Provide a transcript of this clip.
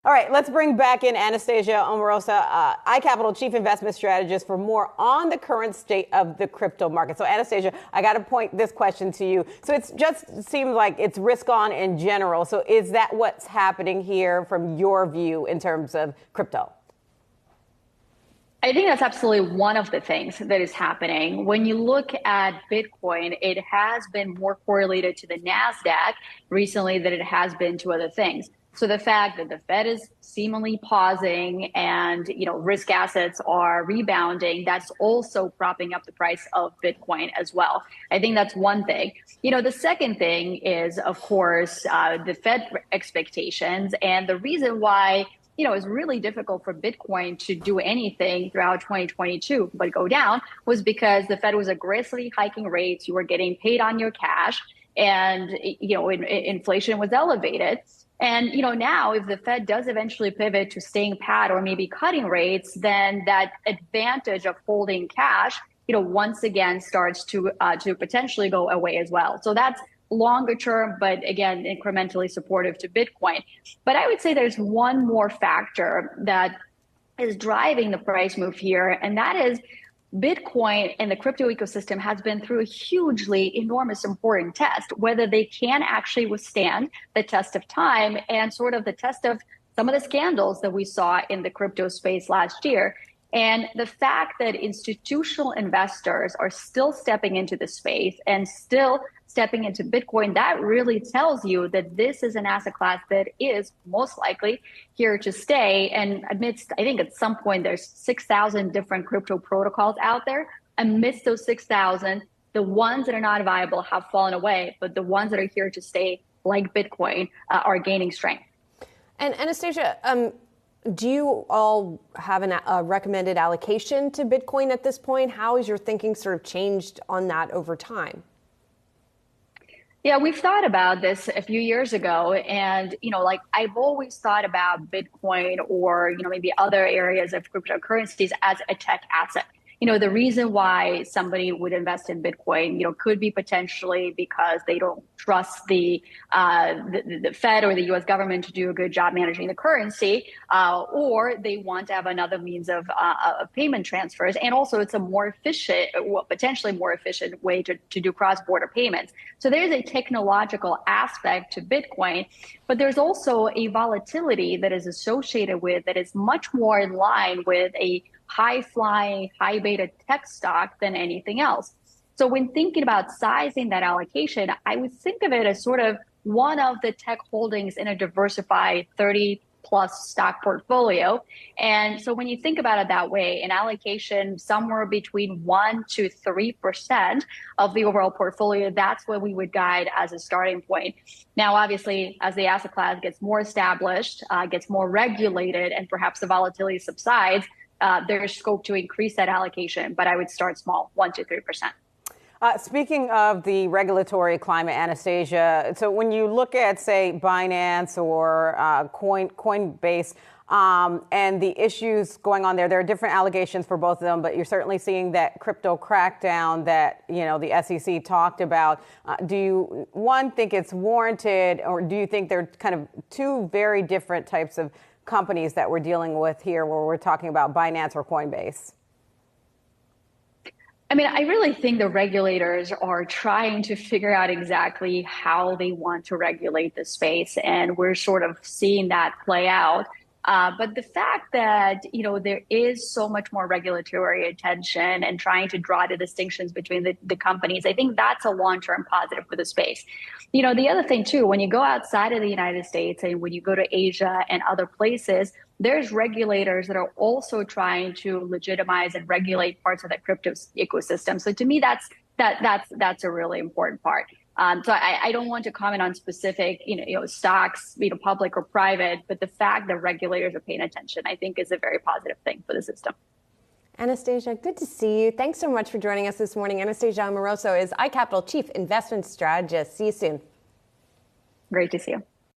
All right, let's bring back in Anastasia Amoroso, iCapital Chief Investment Strategist, for more on the current state of the crypto market. So, Anastasia, I got to point this question to you. So it just seems like it's risk on in general. So is that what's happening here from your view in terms of crypto? I think that's absolutely one of the things that is happening. When you look at Bitcoin, it has been more correlated to the NASDAQ recently than it has been to other things. So the fact that the Fed is seemingly pausing and, risk assets are rebounding, that's also propping up the price of Bitcoin as well. I think that's one thing. The second thing is, of course, the Fed expectations, and the reason why it's really difficult for Bitcoin to do anything throughout 2022, but go down, was because the Fed was aggressively hiking rates. You were getting paid on your cash, and inflation was elevated. And now if the Fed does eventually pivot to staying pat or maybe cutting rates, then that advantage of holding cash, once again starts to potentially go away as well. So that's longer term, but again, incrementally supportive to Bitcoin. But I would say there's one more factor that is driving the price move here, and that is Bitcoin and the crypto ecosystem has been through a hugely enormous important test, whether they can actually withstand the test of time and sort of the test of some of the scandals that we saw in the crypto space last year. And the fact that institutional investors are still stepping into the space and still stepping into Bitcoin, that really tells you that this is an asset class that is most likely here to stay. And amidst, I think at some point there's 6,000 different crypto protocols out there. Amidst those 6,000, the ones that are not viable have fallen away, but the ones that are here to stay, like Bitcoin, are gaining strength. And Anastasia, do you all have a recommended allocation to Bitcoin at this point? How has your thinking sort of changed on that over time? Yeah, we've thought about this a few years ago, and I've always thought about Bitcoin or maybe other areas of cryptocurrencies as a tech asset. The reason why somebody would invest in Bitcoin, could be potentially because they don't trust the Fed or the U.S. government to do a good job managing the currency, or they want to have another means of payment transfers. And also it's a more efficient, potentially more efficient way to do cross-border payments. So there's a technological aspect to Bitcoin, but there's also a volatility that is associated with that is much more in line with a high-flying, high-beta tech stock than anything else. So when thinking about sizing that allocation, I would think of it as sort of one of the tech holdings in a diversified 30-plus stock portfolio. And so when you think about it that way, an allocation somewhere between 1% to 3% of the overall portfolio, that's what we would guide as a starting point. Now, obviously, as the asset class gets more established, gets more regulated, and perhaps the volatility subsides, there's scope to increase that allocation, but I would start small, 1% to 3%. Speaking of the regulatory climate, Anastasia, so when you look at, say, Binance or Coinbase and the issues going on there are different allegations for both of them, but you're certainly seeing that crypto crackdown that, the SEC talked about. Do you, one, think it's warranted, or do you think they're kind of two very different types of companies that we're dealing with here, where we're talking about Binance or Coinbase? I mean, I really think the regulators are trying to figure out exactly how they want to regulate the space, and we're sort of seeing that play out. But the fact that, there is so much more regulatory attention and trying to draw the distinctions between the companies, I think that's a long-term positive for the space. The other thing, too, when you go outside of the United States and when you go to Asia and other places, there's regulators that are also trying to legitimize and regulate parts of the crypto ecosystem. So to me, that's a really important part. So I don't want to comment on specific, stocks, public or private, but the fact that regulators are paying attention, I think, is a very positive thing for the system. Anastasia, good to see you. Thanks so much for joining us this morning. Anastasia Amoroso is iCapital Chief Investment Strategist. See you soon. Great to see you.